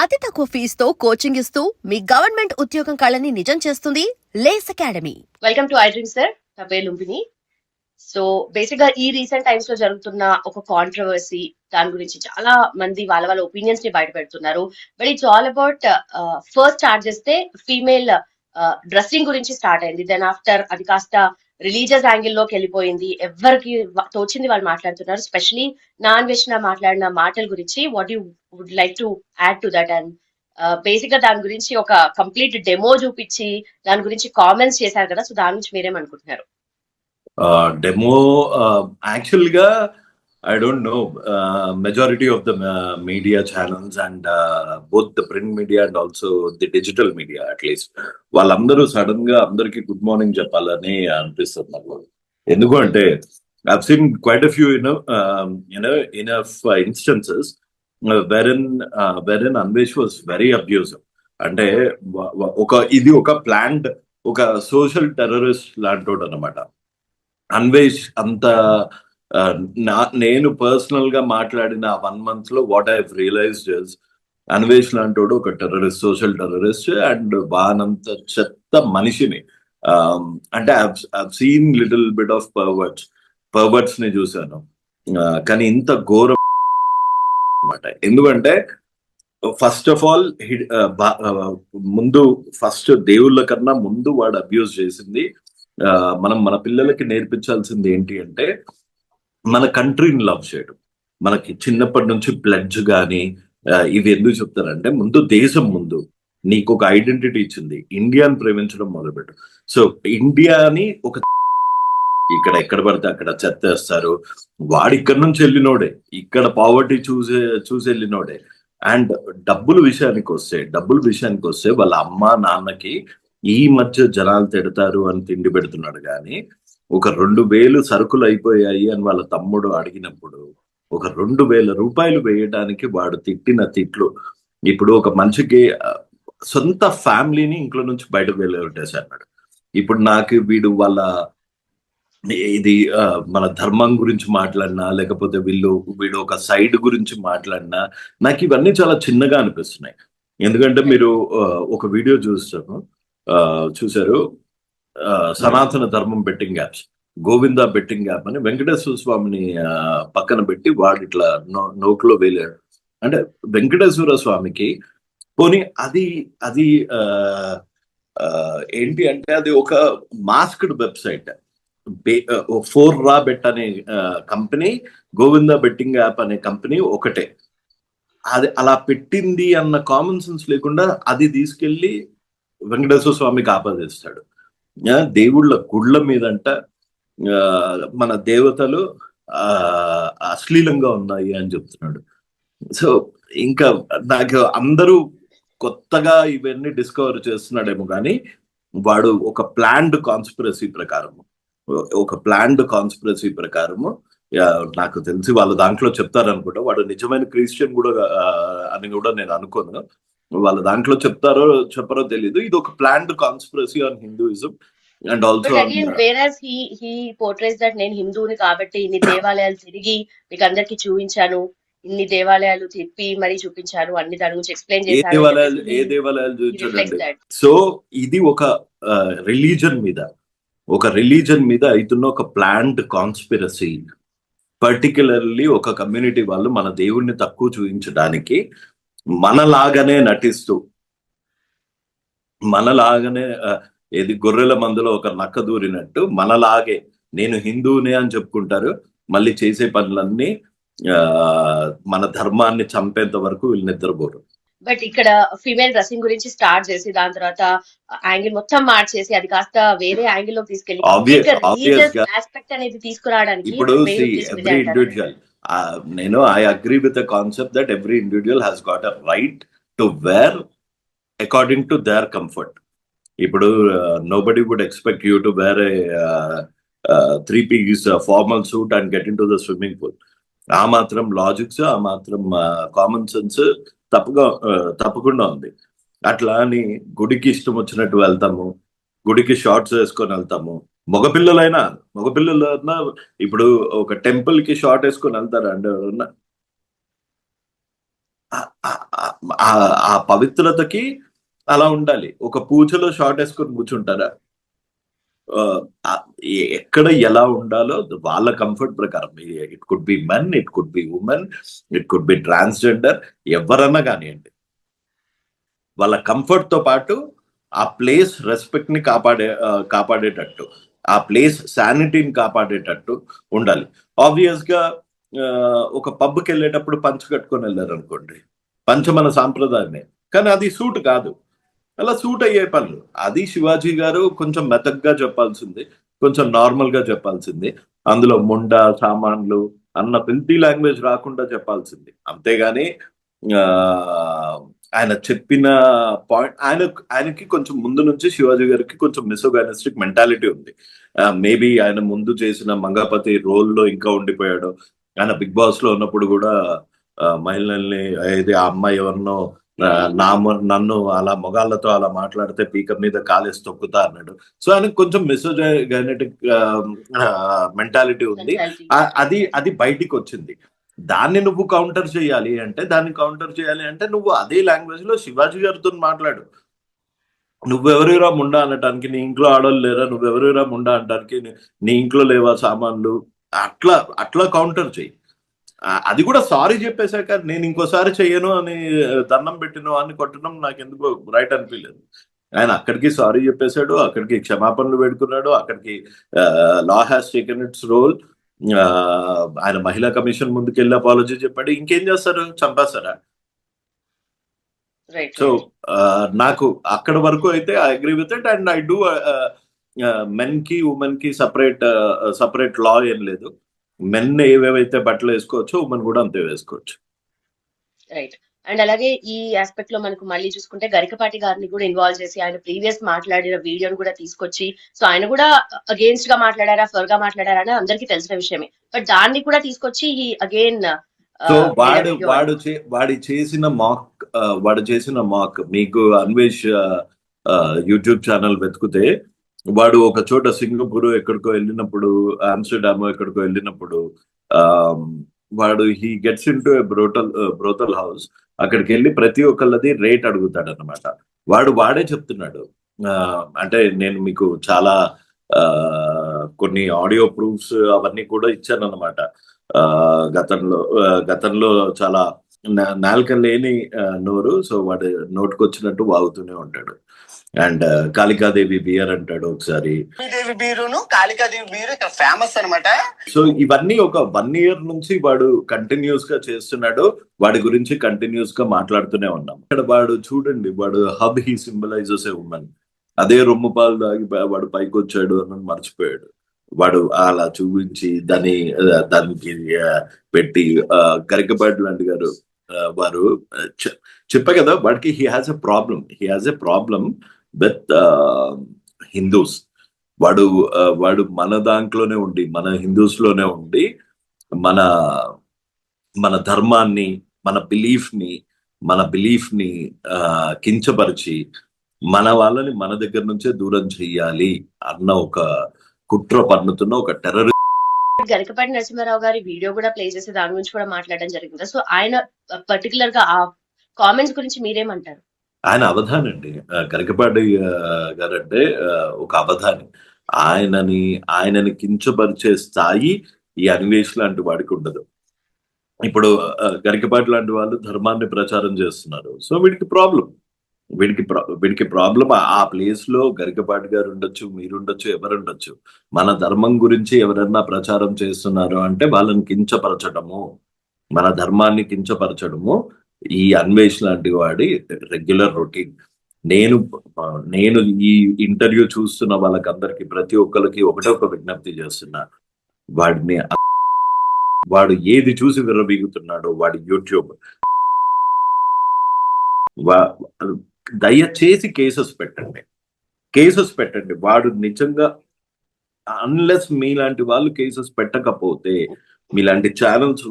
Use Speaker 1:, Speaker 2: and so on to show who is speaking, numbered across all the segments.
Speaker 1: అతి తక్కువ ఫీజుతో కోచింగ్ ఇస్తూ మీ గవర్నమెంట్ ఉద్యోగం కళని నిజం చేస్తుంది లేస్ academy.
Speaker 2: Welcome to I dream sir. నా పేరు లుంబిని. సో బేసిక్ గా ఈ రీసెంట్ టైమ్స్ లో జరుగుతున్న ఒక కాంట్రవర్సీ, దాని గురించి చాలా మంది వాళ్ళ ఒపీనియన్స్ ని బయట పెడుతున్నారు. But it's all about first start చేస్తే ఫీమేల్ డ్రెస్సింగ్ గురించి స్టార్ట్ అయింది. దెన్ ఆఫ్టర్ అది కాస్త రిలీజియస్ యాంగిల్ లోకి వెళ్ళిపోయింది. ఎవరికి తోచింది వాళ్ళు మాట్లాడుతున్నారు. స్పెషలీ నాన్ వెజ్ మాట్లాడిన మాటల గురించి what you would like to add to that? And basic గా దాని గురించి ఒక కంప్లీట్ డెమో చూపించి దాని గురించి కామెంట్స్ చేశారు కదా, సో దాని గురించి మీరేమనుకుంటున్నారు?
Speaker 3: డెమో యాక్చువల్ గా I don't know, majority of the media channels and both the print media and also the digital media at least వాళ్ళందరూ సడన్ గా అందరికి గుడ్ మార్నింగ్ చెప్పాలని అనిపిస్తుంది నాకు. ఎందుకంటే I've seen quite a few enough instances wherein Anvesh was very abusive. అంటే ఇది ఒక ప్లాన్డ్ ఒక సోషల్ టెర్రరిస్ట్ లాంటోడు అనమాట అన్వేష్. అంత నేను పర్సనల్ గా మాట్లాడిన 1 month లో what I realized is Anvesh లాంటోడు ఒక టెర్రరిస్ట్, సోషల్ టెర్రరిస్ట్ అండ్ బానంత చెత్త మనిషిని. అంటే I've seen little bit of perverts ని చూశాను, కానీ ఇంత ఘోరం అనమాట. ఎందుకంటే ఫస్ట్ ఆఫ్ ఆల్ ముందు ఫస్ట్ దేవుళ్ళ కన్నా ముందు వాడు అబ్యూజ్ చేసింది. మనం మన పిల్లలకి నేర్పించాల్సింది ఏంటి అంటే మన కంట్రీని లవ్ చేయడం. మనకి చిన్నప్పటి నుంచి ప్లెడ్జ్ కానీ ఇవి ఎందుకు చెప్తారంటే ముందు దేశం ముందు నీకు ఒక ఐడెంటిటీ ఇచ్చింది, ఇండియాని ప్రేమించడం మొదలుపెట్టు. సో ఇండియాని ఒక ఇక్కడ ఎక్కడ పడితే అక్కడ చెత్తేస్తారు. వాడు ఇక్కడ నుంచి వెళ్ళినోడే, ఇక్కడ పావర్టీ చూసి వెళ్ళినోడే. అండ్ డబ్బుల విషయానికి వస్తే వాళ్ళ అమ్మ నాన్నకి ఈ మధ్య జనాలు తిడతారు అని తిండి పెడుతున్నాడు. కానీ ఒక 2,000 సరుకులు అయిపోయాయి అని వాళ్ళ తమ్ముడు అడిగినప్పుడు ఒక 2,000 రూపాయలు వేయడానికి వాడు తిట్టిన తిట్లు ఇప్పుడు ఒక మనిషికి సొంత ఫ్యామిలీని ఇంట్లో నుంచి బయటకు వెళ్ళగొట్టేశాడు. ఇప్పుడు నాకు వీడు వాళ్ళ ఇది మన ధర్మం గురించి మాట్లాడినా లేకపోతే వీడు ఒక సైడ్ గురించి మాట్లాడినా నాకు ఇవన్నీ చాలా చిన్నగా అనిపిస్తున్నాయి. ఎందుకంటే మీరు ఒక వీడియో చూశారు, సనాతన ధర్మం betting apps, Govinda betting app అని వెంకటేశ్వర స్వామిని పక్కన పెట్టి వాడు ఇట్లా నోట్లో వేలాడు. అంటే వెంకటేశ్వర స్వామికి పోనీ అది ఏంటి అంటే అది ఒక మాస్క్డ్ వెబ్సైట్. 4Ra Bet అనే కంపెనీ, గోవింద బెట్టింగ్ యాప్ అనే కంపెనీ ఒకటే. అది అలా పెట్టింది అన్న కామన్ సెన్స్ లేకుండా అది తీసుకెళ్లి వెంకటేశ్వర స్వామికి ఆపాదిస్తాడు. దేవుళ్ళ గుళ్ళ మీదంట మన దేవతలు అశ్లీలంగా ఉన్నాయి అని చెప్తున్నాడు. సో ఇంకా నాకు అందరూ కొత్తగా ఇవన్నీ డిస్కవర్ చేస్తున్నాడేమో కానీ వాడు ఒక ప్లాన్డ్ కాన్స్పిరసీ ప్రకారము నాకు తెలిసి వాళ్ళు దాంట్లో చెప్తారనుకుంటా. వాడు నిజమైన క్రిస్టియన్ కూడా అని కూడా నేను అనుకోను. వాళ్ళ దాంట్లో చెప్తారో చెప్పరో తెలీదు. ఇది ఒక planned conspiracy on Hinduism and also
Speaker 2: he portrays that నేను హిందువుని కాబట్టి ఇన్ని దేవాలయాలు తిరిగి మీకు అందరికి చూపించాను, ఇన్ని దేవాలయాలు తిప్పి మరీ చూపించాను, అన్ని దాని గురించి ఎక్స్ప్లెయిన్ చేశాను.
Speaker 3: ఏ దేవాలయాలు చూపించాడండి? సో ఇది ఒక రిలీజన్ మీద అవుతున్న ఒక ప్లాన్డ్ కాన్స్పిరసీ. పర్టికులర్లీ ఒక కమ్యూనిటీ వాళ్ళు మన దేవుణ్ణి తక్కువ చూపించడానికి మనలాగానే నటిస్తూ, ఏది గొర్రెల మందులో ఒక నక్క దూరినట్టు మనలాగే నేను హిందువునే అని చెప్పుకుంటారు. మళ్ళీ చేసే పనులన్నీ మన ధర్మాన్ని చంపేంత వరకు వీళ్ళు నిద్రపోరు.
Speaker 2: బట్ ఇక్కడ ఫీమేల్ డ్రెస్సింగ్ గురించి స్టార్ట్ చేసి దాని తర్వాత యాంగిల్ మొత్తం మార్చేసి అది కాస్త వేరే యాంగిల్ లోకి తీసుకెళ్ళి ఆస్పెక్ట్ అనేది తీసుకురావడానికి
Speaker 3: ఇప్పుడు ఎవ్రీ ఇండివిజువల్, నేను I agree with the concept that every individual has got a right to wear according to their comfort. ఇప్పుడు nobody would expect you to wear a 3-piece formal suit and get into the swimming pool. ఆ మాత్రం logics, ఆ మాత్రం common sense తప్పకుండా ఉంది. అట్లా అని గుడికి ఇష్టం వచ్చినట్టు వెళ్తాము, గుడికి షార్ట్స్ వేసుకొని వెళ్తాము. మగపిల్లలైనా ఇప్పుడు ఒక టెంపుల్ కి షార్ట్ వేసుకొని వెళ్తారా అంటే ఎవరన్నా? ఆ పవిత్రతకి అలా ఉండాలి. ఒక పూజలో షార్ట్ వేసుకొని కూర్చుంటారా? ఎక్కడ ఎలా ఉండాలో వాళ్ళ కంఫర్ట్ ప్రకారం. It could be men, it could be women, it could be transgender, ఎవరన్నా కానివ్వండి. వాళ్ళ కంఫర్ట్ తో పాటు ఆ ప్లేస్ రెస్పెక్ట్ ని కాపాడేటట్టు, ఆ ప్లేస్ శానిటీని కాపాడేటట్టు ఉండాలి. ఆబ్వియస్ గా ఒక పబ్కి వెళ్ళేటప్పుడు పంచ కట్టుకొని వెళ్ళారు అనుకోండి, పంచ మన సాంప్రదాయమే, కానీ అది సూట్ కాదు. అలా సూట్ అయ్యే పనులు అది శివాజీ గారు కొంచెం మెతగ్గా చెప్పాల్సింది, కొంచెం నార్మల్ గా చెప్పాల్సింది. అందులో ముండా సామాన్లు అన్న ఫిల్తీ లాంగ్వేజ్ రాకుండా చెప్పాల్సింది. అంతేగాని ఆ ఆయన చెప్పిన పాయింట్ ఆయనకి కొంచెం ముందు నుంచి శివాజీ గారికి కొంచెం మిసోగైనిస్టిక్ మెంటాలిటీ ఉంది. మేబీ ఆయన ముందు చేసిన మంగపతి రోల్లో ఇంకా ఉండిపోయాడు. ఆయన బిగ్ బాస్ లో ఉన్నప్పుడు కూడా మహిళల్ని ఆ అమ్మాయి ఎవరినో నన్ను అలా మొగాళ్ళతో అలా మాట్లాడితే పీక మీద కాలేసి తొక్కుతా అన్నాడు. సో ఆయనకు కొంచెం మిసోగైనెటిక్ మెంటాలిటీ ఉంది. అది బయటికి వచ్చింది. దాన్ని నువ్వు కౌంటర్ చేయాలి అంటే నువ్వు అదే లాంగ్వేజ్ లో శివాజీ గారితో మాట్లాడు. నువ్వెవరిరా ముండా అనటానికి, నీ ఇంట్లో ఆడవాళ్ళు లేరా, నువ్వెవరిరా ముండా అనడానికి, నీ ఇంట్లో లేవా సామాన్లు, అట్లా కౌంటర్ చెయ్యి. అది కూడా సారీ చెప్పేశాక నేను ఇంకోసారి చెయ్యను అని దండం పెట్టిన అని కొట్టడం నాకు ఎందుకో రైట్ అనిపించలేదు. ఆయన అక్కడికి సారీ చెప్పేశాడు, అక్కడికి క్షమాపణలు వేడుకున్నాడు, అక్కడికి law has taken its role. ఆయన మహిళా కమిషన్ ముందుకెళ్ళి అపాలజీ చెప్పాడు. ఇంకేం చేస్తారు? చంపేస్తారా? సో నాకు అక్కడ వరకు అయితే I agree with it. And I do men కి ఉమెన్ కి సపరేట్ లా ఏం లేదు. మెన్ ఏవేవైతే బట్టలు వేసుకోవచ్చో ఉమెన్ కూడా అంతే వేసుకోవచ్చు.
Speaker 2: రైట్. అండ్ అలాగే ఈ ఆస్పెక్ట్ లో మనకు మళ్ళీ చూసుకుంటే గరికపాటి గారిని కూడా ఇన్వాల్వ్ చేసి ఆయన ప్రీవియస్ మాట్లాడిన వీడియోని కూడా తీసుకొచ్చి, సో ఆయన కూడా అగేన్స్ట్ గా మాట్లాడారా, ఫర్ గా మాట్లాడారా అని అందరికీ తెలిసిన విషయమే. బట్ దాన్ని కూడా తీసుకొచ్చి అగైన్
Speaker 3: సో వాడు చేసిన మాక్ మీకు అన్వేష్ యూట్యూబ్ ఛానల్ వెతుకుతే, వాడు ఒక చోట సింగపూర్ ఎక్కడికో వెళ్ళినప్పుడు, ఆమ్స్టర్డామ్ ఎక్కడికో వెళ్ళినప్పుడు, వాడు he gets in to brothel house. అక్కడికి వెళ్ళి ప్రతి ఒక్కళ్ళది రేట్ అడుగుతాడు అనమాట. వాడే చెప్తున్నాడు. అంటే నేను మీకు చాలా కొన్ని ఆడియో ప్రూఫ్స్ అవన్నీ కూడా ఇచ్చాను అనమాట. గతంలో చాలా నాలుక లేని నోరు, సో వాడు నోటుకొచ్చినట్టు వాగుతూనే ఉంటాడు. అండ్ కాళికాదేవి బియర్ అంటాడు ఒకసారి. కాళికాదేవి బియర్ ఇక్కడ ఫేమస్ అనమాట. సో ఇవన్నీ ఒక 1 year నుంచి వాడు కంటిన్యూస్ గా చేస్తున్నాడు. వాడి గురించి కంటిన్యూస్ గా మాట్లాడుతూనే ఉన్నాం. ఇక్కడ వాడు చూడండి, వాడు hub he symbolises A women. అదే రొమ్ము పాలు తాగి వాడు పైకి వచ్చాడు అని మర్చిపోయాడు. వాడు అలా చూపించి దానికి పెట్టి గరికపాటి లాంటి గారు వారు చెప్పా కదా, వాడికి he has a problem with Hindus. వాడు మన దాంట్లోనే ఉండి, మన హిందూస్ లోనే ఉండి, మన ధర్మాన్ని, మన బిలీఫ్ ని కించపరిచి మన వాళ్ళని మన దగ్గర నుంచే దూరం చెయ్యాలి అన్న ఒక కుట్ర పన్నుతున్న ఒక టెర్రరిస్ట్.
Speaker 2: గరికపాటి నరసింహారావు గారి వీడియో కూడా ప్లే చేసి దాని గురించి కూడా మాట్లాడడం జరిగింది. సో ఆయన పర్టికులర్ గా ఆ కామెంట్స్ గురించి మీరేమంటారు?
Speaker 3: ఆయన అవధాని అండి. గరికపాటి గారంటే ఒక అవధాని. ఆయనని కించపరిచే స్థాయి ఈ అన్వేష్ లాంటి వాడికి ఉండదు. ఇప్పుడు గరికపాటి లాంటి వాళ్ళు ధర్మాన్ని ప్రచారం చేస్తున్నారు. సో వీడికి ప్రాబ్లం ఆ ప్లేస్ లో గరికపాటి గారు ఉండొచ్చు, మీరుండొచ్చు, ఎవరుండొచ్చు. మన ధర్మం గురించి ఎవరన్నా ప్రచారం చేస్తున్నారు అంటే వాళ్ళని కించపరచడము, మన ధర్మాన్ని కించపరచడము ఈ అన్వేష్ లాంటి వాడి రెగ్యులర్ రొటీన్. నేను ఈ ఇంటర్వ్యూ చూస్తున్న వాళ్ళకందరికి, ప్రతి ఒక్కరికి ఒకటే ఒక విజ్ఞప్తి చేస్తున్నా. వాడు ఏది చూసి విర్రబీగుతున్నాడో వాడి యూట్యూబ్, దయచేసి కేసెస్ పెట్టండి. వాడు నిజంగా, అన్లెస్ మీలాంటి వాళ్ళు కేసెస్ పెట్టకపోతే, మీలాంటి ఛానల్స్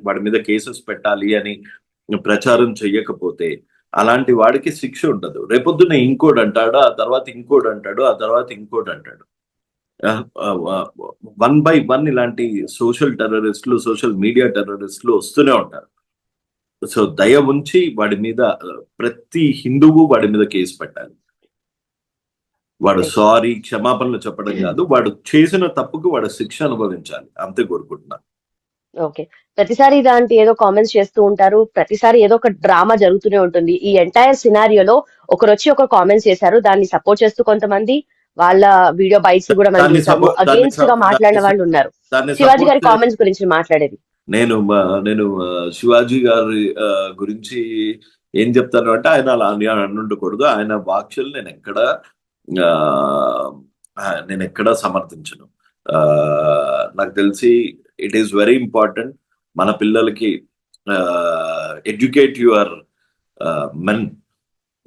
Speaker 3: వాడి మీద కేసెస్ పెట్టాలి అని ప్రచారం చెయ్యకపోతే, అలాంటి వాడికి శిక్ష ఉండదు. రేపొద్దున ఇంకోటి అంటాడు, ఆ తర్వాత ఇంకోటి అంటాడు, ఆ తర్వాత ఇంకోటి అంటాడు. 1 by 1 ఇలాంటి సోషల్ మీడియా టెర్రరిస్టులు వస్తూనే ఉంటారు. సో దయ ఉంచి వాడి మీద ప్రతి హిందువు వాడి మీద కేసు పెట్టాలి. వాడు సారీ క్షమాపణలు చెప్పడం కాదు, వాడు చేసిన తప్పుకు వాడు శిక్ష అనుభవించాలి, అంతే కోరుకుంటున్నా.
Speaker 2: ఓకే. ప్రతిసారి ఇలాంటి ఏదో కామెంట్స్ చేస్తూ ఉంటారు, ప్రతిసారి ఏదో ఒక డ్రామా జరుగుతూనే ఉంటుంది. ఈ ఎంటైర్ సినారియోలో ఒకరు వచ్చి ఒక కామెంట్స్ చేశారు, దాన్ని సపోర్ట్ చేస్తూ కొంతమంది వాళ్ళ వీడియో బైట్స్ కూడా మనం చూసాము, అగేన్స్ట్ గా మాట్లాడిన వాళ్ళు ఉన్నారు. శివాజీ గారి కామెంట్స్ గురించి మాట్లాడేది
Speaker 3: నేను శివాజీ గారి గురించి ఏం చెప్తాను అంటే, ఆయన అలా ఉండకూడదు. ఆయన వాక్యలు నేను ఎక్కడా సమర్థించను. నాకు తెలిసి ఇట్ ఈస్ వెరీ ఇంపార్టెంట్ మన పిల్లలకి educate your men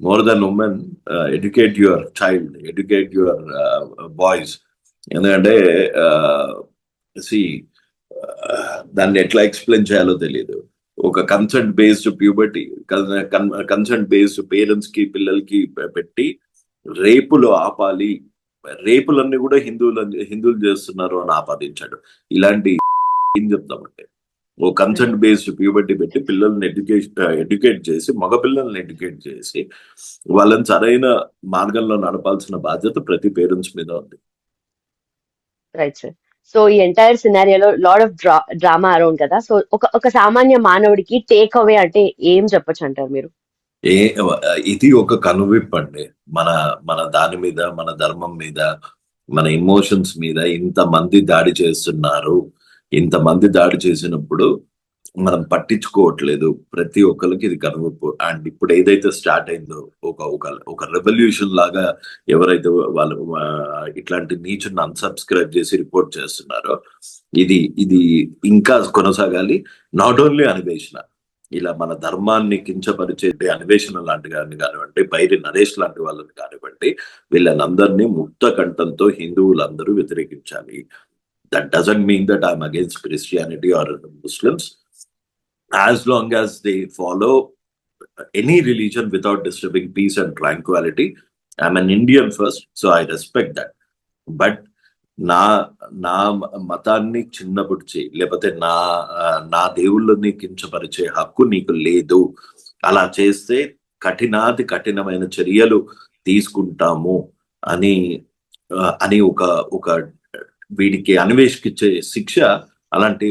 Speaker 3: more than women, educate your child, educate your boys. ఎందుకంటే దాన్ని ఎట్లా ఎక్స్ప్లెయిన్ చేయాలో తెలియదు. ఒక consent based puberty, consent based parents కి పిల్లలకి పెట్టి రేపులు ఆపాలి, రేపులన్నీ కూడా హిందువులు చేస్తున్నారు అని ఆపాదించాడు. ఇలాంటి ఏం చెప్తామంటే, ఓ కన్సెంట్ బేస్డ్ ప్యూబర్టీ పెట్టి పిల్లల్ని ఎడ్యుకేట్ చేసి, మగ పిల్లల్ని ఎడ్యుకేట్ చేసి వాళ్ళని సరైన మార్గంలో నడపాల్సిన బాధ్యత ప్రతి పేరెంట్స్ మీద ఉంది.
Speaker 2: Right sir. సో ఈ ఎంటైర్ సినారియోలో లాట్ ఆఫ్ డ్రామా అరౌండ్ కదా, సో ఒక సామాన్య మానవుడికి టేక్ అవే అంటే ఏం చెప్పొచ్చు అంటారు మీరు?
Speaker 3: ఇది ఒక కనువిప్పు అండి. మన దాని మీద, మన ధర్మం మీద, మన ఎమోషన్స్ మీద ఇంతమంది దాడి చేస్తున్నారు. ఇంతమంది దాడి చేసినప్పుడు మనం పట్టించుకోవట్లేదు. ప్రతి ఒక్కరికి ఇది కనువిప్పు. అండ్ ఇప్పుడు ఏదైతే స్టార్ట్ అయిందో ఒక రెవల్యూషన్ లాగా ఎవరైతే వాళ్ళు ఇట్లాంటి నీచుని అన్సబ్స్క్రైబ్ చేసి రిపోర్ట్ చేస్తున్నారో, ఇది ఇంకా కొనసాగాలి. నాట్ ఓన్లీ అన్వేషణ, ఇలా మన ధర్మాన్ని కించపరిచే అన్వేషణ లాంటి కానివ్వండి, బైరి నరేష్ లాంటి వాళ్ళని కానివ్వండి, వీళ్ళనందరినీ ముక్త కంఠంతో హిందువులందరూ వ్యతిరేకించాలి. That doesn't mean that I'm against Christianity or Muslims. As long as they follow any religion without disturbing peace and tranquility, I'm an Indian first, so I respect that. But నా మతాన్ని చిన్నపుడిచి, లేకపోతే నా దేవుళ్ళని కించపరిచే హక్కు నీకు లేదు. అలా చేస్తే కఠినమైన చర్యలు తీసుకుంటాము అని ఒక వీడికి అన్వేషించే శిక్ష, అలాంటి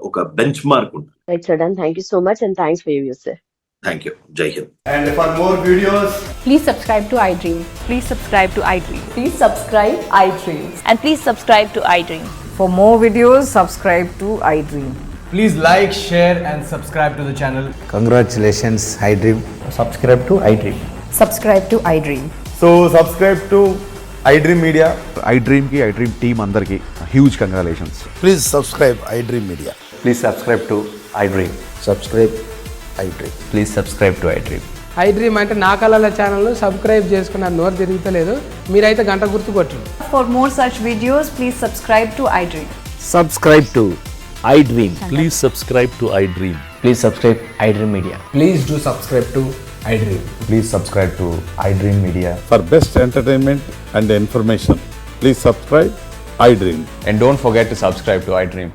Speaker 3: ఒక బెంచ్ మార్క్ ఉంటుంది.
Speaker 2: Right, sir. Done. Thank you so much, and thanks for your views, sir.
Speaker 3: Thank you. Jai Hind.
Speaker 4: And for more videos,
Speaker 5: please subscribe to iDream.
Speaker 6: Please subscribe to iDream.
Speaker 5: Please subscribe iDream.
Speaker 6: And please subscribe to iDream.
Speaker 7: For more videos, subscribe to iDream.
Speaker 4: please like, share and subscribe to the channel.
Speaker 8: Congratulations, iDream.
Speaker 4: Subscribe to iDream.
Speaker 5: Subscribe to iDream.
Speaker 4: So subscribe to iDream Media.
Speaker 9: iDream ki iDream team andarki huge congratulations.
Speaker 8: Please subscribe iDream Media.
Speaker 10: Please subscribe to iDream.
Speaker 8: Subscribe iDream.
Speaker 10: Please subscribe to iDream.
Speaker 11: iDream అంటే నా కళల channel subscribe చేసుకున్న నోరు తిరుగుతలేదు, మీరైతే గంట గుర్తు కొట్టండి.
Speaker 5: For more such videos, please subscribe to iDream.
Speaker 8: Subscribe to iDream.
Speaker 10: Please subscribe to iDream. Please subscribe iDream Media.
Speaker 4: Please do subscribe to iDream.
Speaker 10: Please subscribe to iDream Media.
Speaker 9: For best entertainment and information, please subscribe iDream.
Speaker 10: And don't forget to subscribe to iDream.